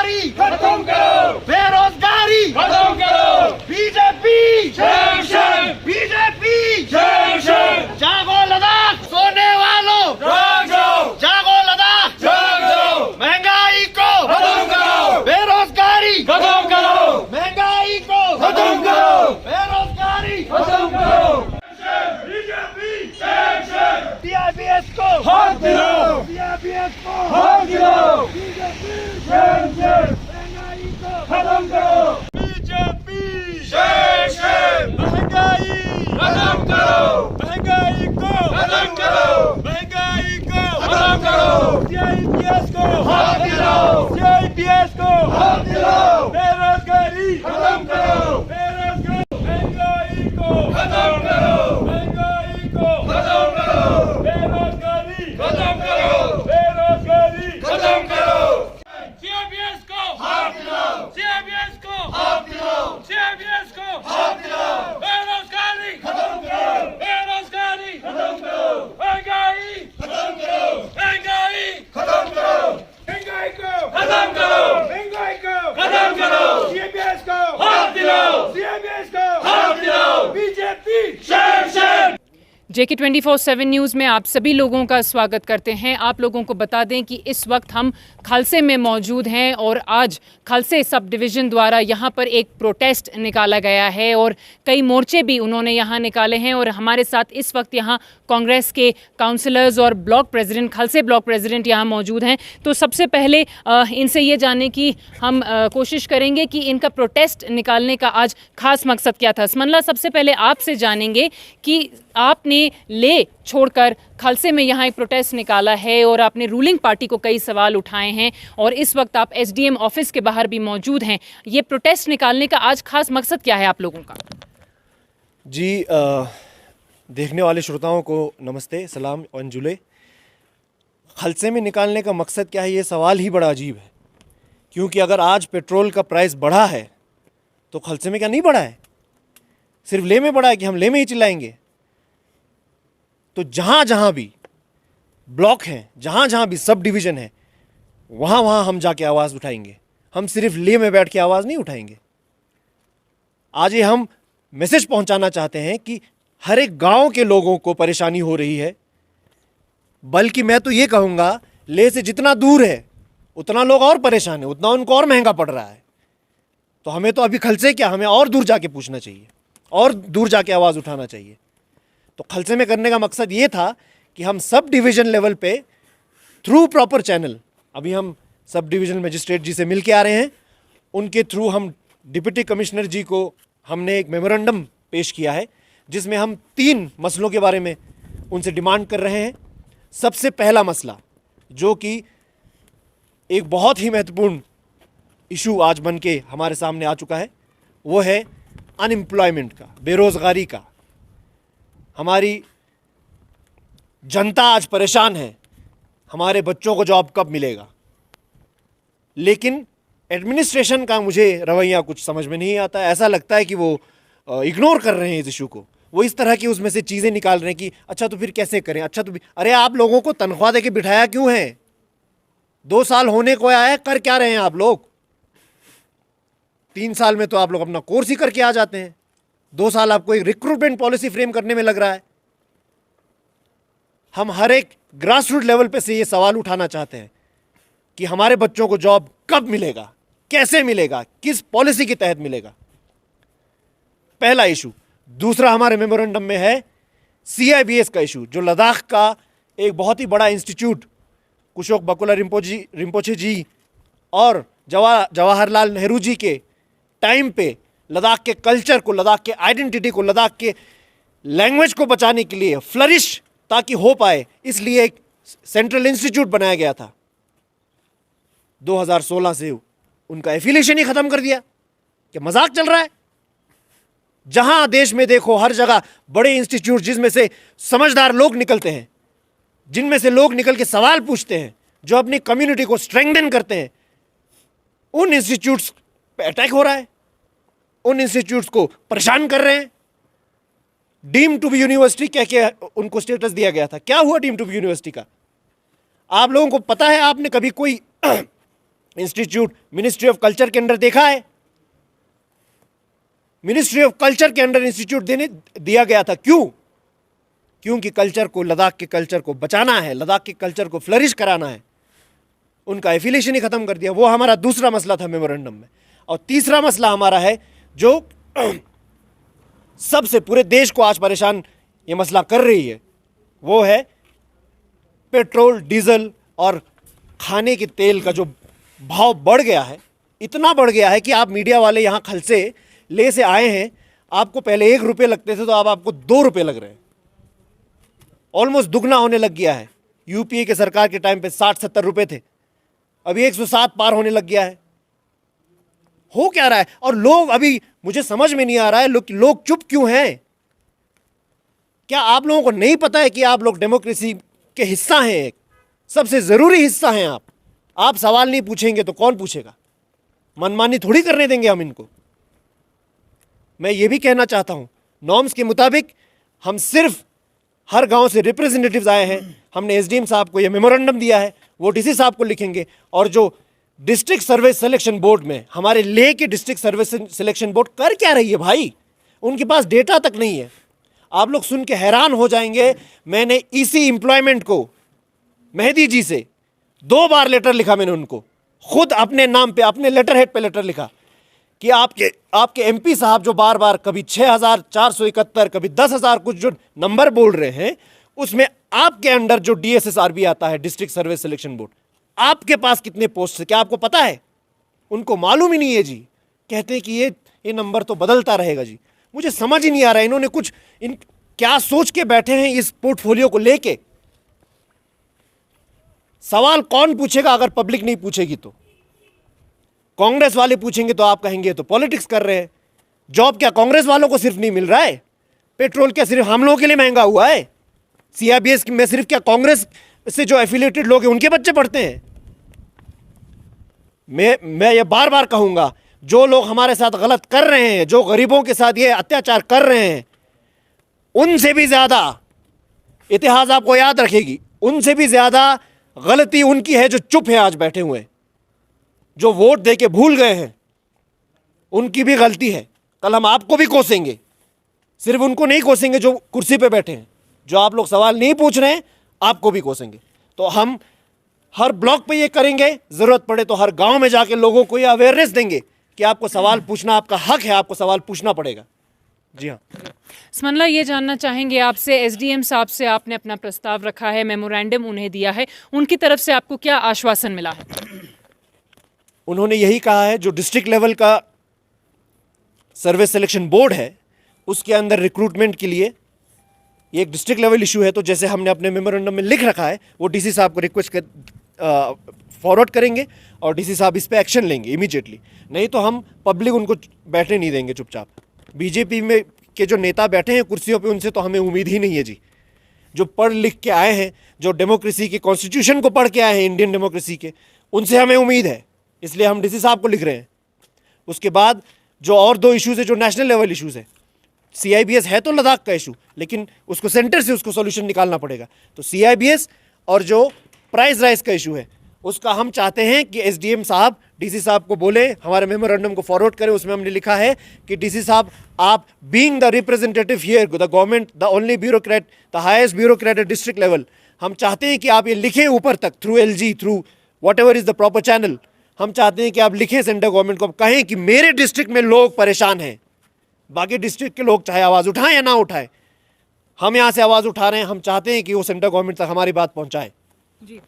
बेरोजगारी खत्म करो, बेरोजगारी खत्म करो, बीजेपी जय जय, बीजेपी जय जय। जागो लद्दाख सोने वालों, जाग जाओ, जागो लद्दाख जाग जाओ, महंगाई को खत्म करो, बेरोजगारी खत्म करो, महंगाई को खत्म करो, बेरोजगारी खत्म करो। बीजेपी जय जय, सीआरपीएफ को हाथ दिलाओ, सीआरपीएफ को हाथ दिलाओ, बीजेपी जय जय, महंगाई को खत्म करो, बीजेपी जय जय, महंगाई खत्म करो, महंगाई को खत्म करो, महंगाई को खत्म करो, सीआरपीएफ को हाथ दिलाओ, सीआरपीएफ को हाथ दिलाओ, बेरोजगारी खत्म करो, बेरोजगारी, महंगाई को खत्म करो, महंगाई को खत्म करो, बेरोजगारी खत्म करो, बेरोजगारी खत्म करो, सीआरपीएफ को हाथ दिलाओ, सीआरपीएफ को हाथ दिलाओ, सीआरपीएफ को हाथ दिलाओ, बेरोजगारी खत्म करो, बेरोजगारी खत्म करो, महंगाई खत्म करो, महंगाई खत्म करो, महंगाई को खत्म करो, महंगाई को खत्म करो, सीआरपीएफ को हाथ दिलाओ, सीआरपीएफ को हाथ दिलाओ, बीजेपी जय जय। JK 24/7 न्यूज़ में आप सभी लोगों का स्वागत करते हैं। आप लोगों को बता दें कि इस वक्त हम खालसे में मौजूद हैं और आज खालसे सब डिवीज़न द्वारा यहाँ पर एक प्रोटेस्ट निकाला गया है और कई मोर्चे भी उन्होंने यहाँ निकाले हैं। और हमारे साथ इस वक्त यहाँ कांग्रेस के काउंसलर्स और ब्लॉक प्रेसिडेंट, खालसे ब्लॉक प्रेसिडेंट यहाँ मौजूद हैं। तो सबसे पहले इनसे ये जानने की हम कोशिश करेंगे कि इनका प्रोटेस्ट निकालने का आज खास मकसद क्या था। समन्ला, सबसे पहले आपसे जानेंगे कि आपने ले छोड़कर खालसे में यहाँ एक प्रोटेस्ट निकाला है और आपने रूलिंग पार्टी को कई सवाल उठाए हैं और इस वक्त आप एसडीएम ऑफिस के बाहर भी मौजूद हैं। ये प्रोटेस्ट निकालने का आज खास मकसद क्या है आप लोगों का? जी, देखने वाले श्रोताओं को नमस्ते, सलाम और अंजुले। खालसे में निकालने का मकसद क्या है, ये सवाल ही बड़ा अजीब है, क्योंकि अगर आज पेट्रोल का प्राइस बढ़ा है तो खालसे में क्या नहीं बढ़ा है? सिर्फ ले में बढ़ा है कि हम ले में ही चिल्लाएंगे? तो जहाँ जहाँ भी ब्लॉक हैं, जहाँ जहाँ भी सब डिवीज़न है, वहाँ वहाँ हम जाके आवाज़ उठाएंगे। हम सिर्फ ले में बैठ के आवाज़ नहीं उठाएंगे। आज ये हम मैसेज पहुँचाना चाहते हैं कि हर एक गांव के लोगों को परेशानी हो रही है, बल्कि मैं तो ये कहूँगा ले से जितना दूर है उतना लोग और परेशान है, उतना उनको और महंगा पड़ रहा है। तो हमें तो अभी खालसे क्या, हमें और दूर जाके पूछना चाहिए और दूर जाके आवाज़ उठाना चाहिए। तो खालसे में करने का मकसद ये था कि हम सब डिवीज़न लेवल पे थ्रू प्रॉपर चैनल, अभी हम सब डिवीज़न मजिस्ट्रेट जी से मिल के आ रहे हैं, उनके थ्रू हम डिप्टी कमिश्नर जी को हमने एक मेमोरेंडम पेश किया है जिसमें हम 3 मसलों के बारे में उनसे डिमांड कर रहे हैं। सबसे पहला मसला, जो कि एक बहुत ही महत्वपूर्ण इशू आज बन के हमारे सामने आ चुका है, वो है अनएम्प्लॉयमेंट का, बेरोज़गारी का। हमारी जनता आज परेशान है, हमारे बच्चों को जॉब कब मिलेगा। लेकिन एडमिनिस्ट्रेशन का मुझे रवैया कुछ समझ में नहीं आता। ऐसा लगता है कि वो इग्नोर कर रहे हैं इस इशू को। वो इस तरह की उसमें से चीज़ें निकाल रहे हैं कि अच्छा तो फिर कैसे करें, अच्छा तो अरे आप लोगों को तनख्वाह दे के बिठाया क्यों है? 2 साल होने को आया है, कर क्या रहे हैं आप लोग? 3 साल में तो आप लोग अपना कोर्स ही करके आ जाते हैं। 2 साल आपको एक रिक्रूटमेंट पॉलिसी फ्रेम करने में लग रहा है। हम हर एक ग्रास रूट लेवल पे से ये सवाल उठाना चाहते हैं कि हमारे बच्चों को जॉब कब मिलेगा, कैसे मिलेगा, किस पॉलिसी के तहत मिलेगा। पहला इशू। दूसरा हमारे मेमोरेंडम में है CIBS का इशू, जो लद्दाख का एक बहुत ही बड़ा इंस्टीट्यूट कुशोक बकुला रिम्पोचे जी और जवाहरलाल नेहरू जी के टाइम पे लद्दाख के कल्चर को, लद्दाख के आइडेंटिटी को, लद्दाख के लैंग्वेज को बचाने के लिए, फ्लरिश ताकि हो पाए, इसलिए एक सेंट्रल इंस्टीट्यूट बनाया गया था। 2016 से उनका एफिलिएशन ही खत्म कर दिया। क्या मजाक चल रहा है? जहां देश में देखो हर जगह बड़े इंस्टीट्यूट जिसमें से समझदार लोग निकलते हैं, जिनमें से लोग निकल के सवाल पूछते हैं, जो अपनी कम्युनिटी को स्ट्रेंथन करते हैं, उन इंस्टीट्यूट्स पे अटैक हो रहा है, उन इंस्टीट्यूट्स को परेशान कर रहे हैं। डीम टू बी यूनिवर्सिटी क्या क्या उनको स्टेटस दिया गया था। क्या हुआ डीम टू बी यूनिवर्सिटी का? आप लोगों को पता है? आपने कभी कोई इंस्टीट्यूट मिनिस्ट्री ऑफ कल्चर के अंडर देखा है? मिनिस्ट्री ऑफ कल्चर के अंडर इंस्टीट्यूट देने दिया गया था। क्यों? क्योंकि कल्चर को, लद्दाख के कल्चर को बचाना है, लद्दाख के कल्चर को फ्लरिश कराना है। उनका एफिलिएशन ही खत्म कर दिया। वो हमारा दूसरा मसला था मेमोरेंडम में। और तीसरा मसला हमारा है जो सबसे पूरे देश को आज परेशान ये मसला कर रही है, वो है पेट्रोल, डीजल और खाने के तेल का जो भाव बढ़ गया है। इतना बढ़ गया है कि आप मीडिया वाले यहाँ खलसे ले से आए हैं, आपको पहले 1 रुपये लगते थे तो अब आपको 2 रुपये लग रहे हैं। ऑलमोस्ट दुगना होने लग गया है। यूपीए के सरकार के टाइम पे 60-70 रुपये थे, अभी 107 पार होने लग गया है। हो क्या रहा है? और लोग, अभी मुझे समझ में नहीं आ रहा है लोग चुप क्यों हैं? क्या आप लोगों को नहीं पता है कि आप लोग डेमोक्रेसी के हिस्सा हैं, एक सबसे जरूरी हिस्सा हैं आप सवाल नहीं पूछेंगे तो कौन पूछेगा? मनमानी थोड़ी करने देंगे हम इनको। मैं ये भी कहना चाहता हूं, नॉर्म्स के मुताबिक हम सिर्फ हर गांव से रिप्रेजेंटेटिव्स आए हैं। हमने एसडीएम साहब को ये मेमोरेंडम दिया है, वो डीसी साहब को लिखेंगे। और जो डिस्ट्रिक्ट सर्विस सिलेक्शन बोर्ड में, हमारे लेह के डिस्ट्रिक्ट सर्विस सिलेक्शन बोर्ड कर क्या रही है भाई? उनके पास डेटा तक नहीं है। आप लोग सुन के हैरान हो जाएंगे। मैंने ईसी एम्प्लॉयमेंट को मेहदी जी से 2 बार लेटर लिखा, मैंने उनको खुद अपने नाम पे, अपने लेटर हेड पे लेटर लिखा कि आपके एमपी साहब जो बार बार कभी 6,471, कभी 10,000 कुछ जो नंबर बोल रहे हैं, उसमें आपके अंडर जो डीएसएसआरबी आता है, डिस्ट्रिक्ट सर्विस सिलेक्शन बोर्ड, आपके पास कितने पोस्ट है क्या आपको पता है? उनको मालूम ही नहीं है जी। कहते हैं कि ये नंबर तो बदलता रहेगा जी। मुझे समझ ही नहीं आ रहा है इन्होंने कुछ क्या सोच के बैठे हैं इस पोर्टफोलियो को लेके। सवाल कौन पूछेगा अगर पब्लिक नहीं पूछेगी तो? कांग्रेस वाले पूछेंगे तो आप कहेंगे तो पॉलिटिक्स कर रहे हैं। जॉब क्या कांग्रेस वालों को सिर्फ नहीं मिल रहा है? पेट्रोल क्या सिर्फ हम लोगों के लिए महंगा हुआ है? सीआईबीएस में सिर्फ क्या कांग्रेस से जो एफिलिएटेड लोग हैं उनके बच्चे पढ़ते हैं? मैं ये बार बार कहूंगा, जो लोग हमारे साथ गलत कर रहे हैं, जो गरीबों के साथ ये अत्याचार कर रहे हैं, उनसे भी ज्यादा, इतिहास आपको याद रखेगी, उनसे भी ज्यादा गलती उनकी है जो चुप है आज बैठे हुए, जो वोट देके भूल गए हैं। उनकी भी गलती है। कल हम आपको भी कोसेंगे, सिर्फ उनको नहीं कोसेंगे जो कुर्सी पे बैठे हैं। जो आप लोग सवाल नहीं पूछ रहे हैं आपको भी कोसेंगे। तो हम हर ब्लॉक पे ये करेंगे, जरूरत पड़े तो हर गांव में जाके लोगों को ये अवेयरनेस देंगे कि आपको सवाल पूछना आपका हक है, आपको सवाल पूछना पड़ेगा। जी हाँ। स्मनला, ये जानना चाहेंगे आपसे, एसडीएम साहब से आपने अपना प्रस्ताव रखा है, मेमोरेंडम उन्हें दिया है, उनकी तरफ से आपको क्या आश्वासन मिला है? उन्होंने यही कहा है, जो डिस्ट्रिक्ट लेवल का सर्विस सिलेक्शन बोर्ड है उसके अंदर रिक्रूटमेंट के लिए ये एक डिस्ट्रिक्ट लेवल इशू है, तो जैसे हमने अपने मेमोरेंडम में लिख रखा है वो डीसी साहब को रिक्वेस्ट फॉरवर्ड करेंगे और डीसी साहब इस पे एक्शन लेंगे इमीडिएटली। नहीं तो हम पब्लिक उनको बैठने नहीं देंगे चुपचाप। बीजेपी में के जो नेता बैठे हैं कुर्सियों पे, उनसे तो हमें उम्मीद ही नहीं है जी। जो पढ़ लिख के आए हैं, जो डेमोक्रेसी के कॉन्स्टिट्यूशन को पढ़ के आए हैं, इंडियन डेमोक्रेसी के, उनसे हमें उम्मीद है, इसलिए हम डीसी साहब को लिख रहे हैं। उसके बाद जो और 2 इश्यूज़ है जो नेशनल लेवल इश्यूज़ है, सीआईबीएस है तो लद्दाख का इशू, लेकिन उसको सेंटर से उसको सॉल्यूशन निकालना पड़ेगा। तो सीआईबीएस और जो प्राइस राइज का इशू है उसका हम चाहते हैं कि एसडीएम साहब डीसी साहब को बोले, हमारे मेमोरेंडम को फॉरवर्ड करें। उसमें हमने लिखा है कि डीसी साहब, आप being the representative here, the government, the only bureaucrat, the highest bureaucrat at district level, हम चाहते हैं कि आप ये लिखें ऊपर तक, through LG, through what ever is the proper channel. हम चाहते हैं कि आप लिखें सेंट्रल गवर्नमेंट को, कहें कि मेरे डिस्ट्रिक्ट में लोग परेशान हैं। बाकी डिस्ट्रिक्ट के लोग चाहे आवाज़ उठाएं या ना उठाएं, हम यहाँ से आवाज़ उठा रहे हैं। हम चाहते हैं कि वो सेंट्रल गवर्नमेंट तक हमारी बात पहुँचाएं। जी,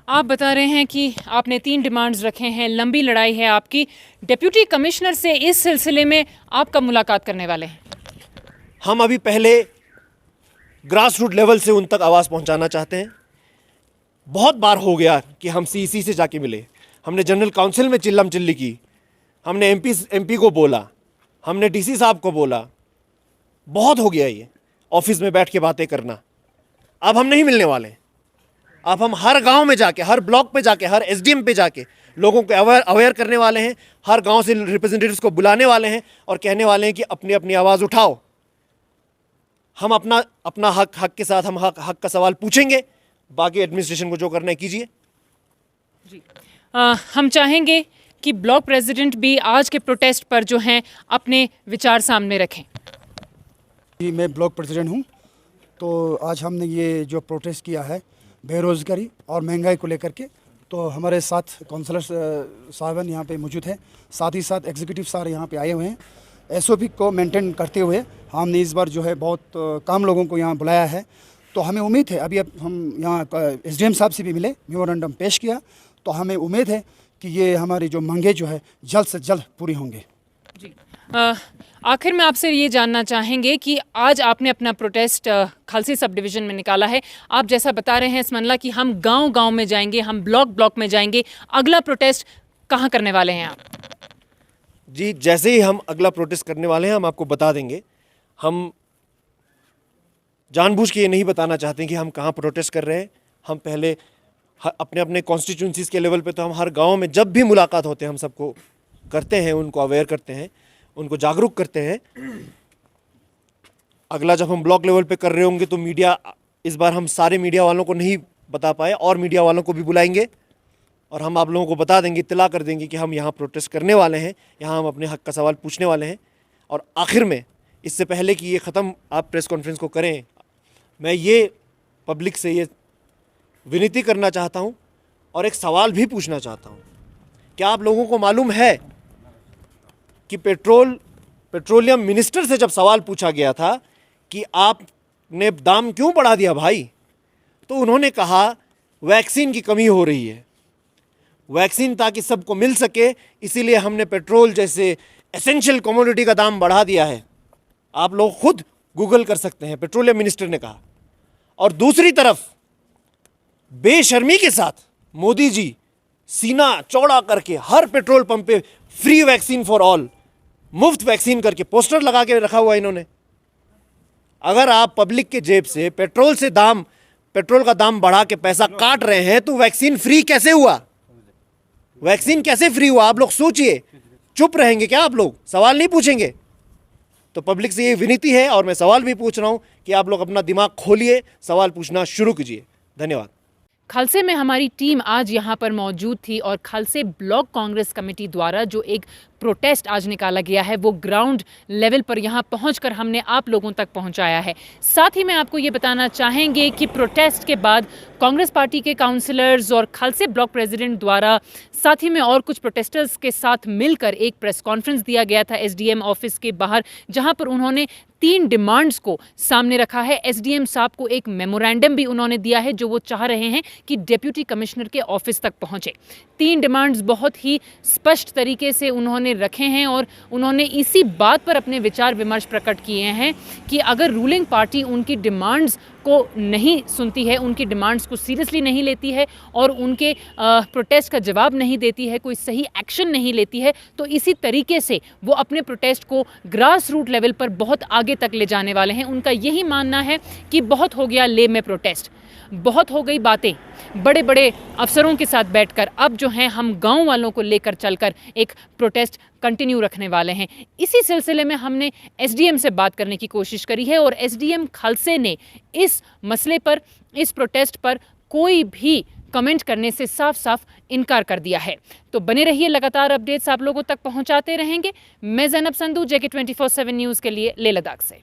आप बता रहे हैं कि आपने 3 डिमांड्स रखे हैं, लंबी लड़ाई है आपकी। डिप्यूटी कमिश्नर से इस सिलसिले में आप कब मुलाकात करने वाले हैं? हम अभी पहले ग्रास रूट लेवल से उन तक आवाज़ पहुंचाना चाहते हैं। बहुत बार हो गया कि हम सीईसी से जाके मिले, हमने जनरल काउंसिल में चिल्लम चिल्ली की, हमने एमपी को बोला, हमने डीसी साहब को बोला। बहुत हो गया ये ऑफिस में बैठ के बातें करना। अब हम नहीं मिलने वाले। अब हम हर गांव में जाके, हर ब्लॉक पे जाके, हर एसडीएम पे जाके लोगों को अवेयर करने वाले हैं। हर गांव से रिप्रेजेंटेटिव्स को बुलाने वाले हैं और कहने वाले हैं कि अपनी अपनी आवाज़ उठाओ। हम अपना हक के साथ हम हक का सवाल पूछेंगे। बाकी एडमिनिस्ट्रेशन को जो करना है कीजिए। जी, हम चाहेंगे कि ब्लॉक प्रेसिडेंट भी आज के प्रोटेस्ट पर जो हैं अपने विचार सामने रखें। जी, मैं ब्लॉक प्रेसिडेंट हूँ। तो आज हमने ये जो प्रोटेस्ट किया है बेरोज़गारी और महंगाई को लेकर के, तो हमारे साथ काउंसलर साहब यहाँ पे मौजूद हैं, साथ ही साथ एग्जीक्यूटिव सारे यहाँ पे आए हुए हैं। एसओपी को मेंटेन करते हुए हमने इस बार जो है बहुत कम लोगों को यहाँ बुलाया है। तो हमें उम्मीद है, अभी अब हम यहाँ एसडीएम साहब से भी मिले, मेमोरेंडम पेश किया, तो हमें उम्मीद है कि ये हमारी जो मांगे जो है जल्द से जल्द पूरी होंगे। जी, आखिर में आपसे ये जानना चाहेंगे कि आज आपने अपना प्रोटेस्ट खालसी सब डिवीज़न में निकाला है। आप जैसा बता रहे हैं इसमनला कि हम गांव-गांव में जाएंगे, हम ब्लॉक-ब्लॉक में जाएंगे। अगला प्रोटेस्ट कहाँ करने वाले हैं आप? जी, जैसे ही हम अगला प्रोटेस्ट करने वाले हैं हम आपको बता देंगे। हम जानबूझ के ये नहीं बताना चाहते कि हम कहाँ प्रोटेस्ट कर रहे हैं। हम पहले अपने अपने कॉन्स्टिट्यूंसीज़ के लेवल पे तो हम हर गांव में जब भी मुलाकात होते हैं हम सबको करते हैं, उनको अवेयर करते हैं, उनको जागरूक करते हैं। अगला जब हम ब्लॉक लेवल पे कर रहे होंगे तो मीडिया, इस बार हम सारे मीडिया वालों को नहीं बता पाए और मीडिया वालों को भी बुलाएंगे और हम आप लोगों को बता देंगे, इत्तला कर देंगे कि हम यहाँ प्रोटेस्ट करने वाले हैं, यहाँ हम अपने हक का सवाल पूछने वाले हैं। और आखिर में, इससे पहले कि ये ख़त्म आप प्रेस कॉन्फ्रेंस को करें, मैं ये पब्लिक से ये विनती करना चाहता हूँ और एक सवाल भी पूछना चाहता हूँ। क्या आप लोगों को मालूम है कि पेट्रोलियम मिनिस्टर से जब सवाल पूछा गया था कि आपने दाम क्यों बढ़ा दिया भाई, तो उन्होंने कहा वैक्सीन की कमी हो रही है, वैक्सीन ताकि सबको मिल सके इसीलिए हमने पेट्रोल जैसे एसेंशियल कमोडिटी का दाम बढ़ा दिया है। आप लोग खुद गूगल कर सकते हैं, पेट्रोलियम मिनिस्टर ने कहा। और दूसरी तरफ बेशर्मी के साथ मोदी जी सीना चौड़ा करके हर पेट्रोल पंप पे फ्री वैक्सीन फॉर ऑल, मुफ्त वैक्सीन करके पोस्टर लगा के रखा हुआ इन्होंने। अगर आप पब्लिक के जेब से पेट्रोल का दाम बढ़ा के पैसा काट रहे हैं तो वैक्सीन फ्री कैसे हुआ? वैक्सीन कैसे फ्री हुआ? आप लोग सोचिए। चुप रहेंगे क्या आप लोग? सवाल नहीं पूछेंगे? तो पब्लिक से ये विनती है और मैं सवाल भी पूछ रहा हूं कि आप लोग अपना दिमाग खोलिए, सवाल पूछना शुरू कीजिए। धन्यवाद। खालसे में हमारी टीम आज यहाँ पर मौजूद थी और खालसे ब्लॉक कांग्रेस कमेटी द्वारा जो एक प्रोटेस्ट आज निकाला गया है वो ग्राउंड लेवल पर यहाँ पहुंचकर हमने आप लोगों तक पहुंचाया है। साथ ही में आपको ये बताना चाहेंगे कि प्रोटेस्ट के बाद कांग्रेस पार्टी के काउंसलर्स और खालसे ब्लॉक प्रेसिडेंट द्वारा साथ ही में और कुछ प्रोटेस्टर्स के साथ मिलकर एक प्रेस कॉन्फ्रेंस दिया गया था एसडीएम ऑफिस के बाहर, जहां पर उन्होंने 3 डिमांड्स को सामने रखा है। एसडीएम साहब को एक मेमोरेंडम भी उन्होंने दिया है जो वो चाह रहे हैं कि डिप्टी कमिश्नर के ऑफिस तक पहुंचे। 3 डिमांड्स बहुत ही स्पष्ट तरीके से उन्होंने रखे हैं और उन्होंने इसी बात पर अपने विचार विमर्श प्रकट किए हैं कि अगर रूलिंग पार्टी उनकी डिमांड्स को नहीं सुनती है, उनकी डिमांड्स को सीरियसली नहीं लेती है और उनके प्रोटेस्ट का जवाब नहीं देती है, कोई सही एक्शन नहीं लेती है, तो इसी तरीके से वो अपने प्रोटेस्ट को ग्रास रूट लेवल पर बहुत आगे तक ले जाने वाले हैं। उनका यही मानना है कि बहुत हो गया ले में प्रोटेस्ट, बहुत हो गई बातें बड़े बड़े अफसरों के साथ बैठकर, अब जो हैं हम गांव वालों को लेकर चलकर एक प्रोटेस्ट कंटिन्यू रखने वाले हैं। इसी सिलसिले में हमने एसडीएम से बात करने की कोशिश करी है और एसडीएम खालसे ने इस मसले पर, इस प्रोटेस्ट पर कोई भी कमेंट करने से साफ साफ इनकार कर दिया है। तो बने रहिए, लगातार अपडेट्स आप लोगों तक पहुंचाते रहेंगे। मैं ज़ैनब संधू, JK 24/7 न्यूज़ के लिए लेह लद्दाख से।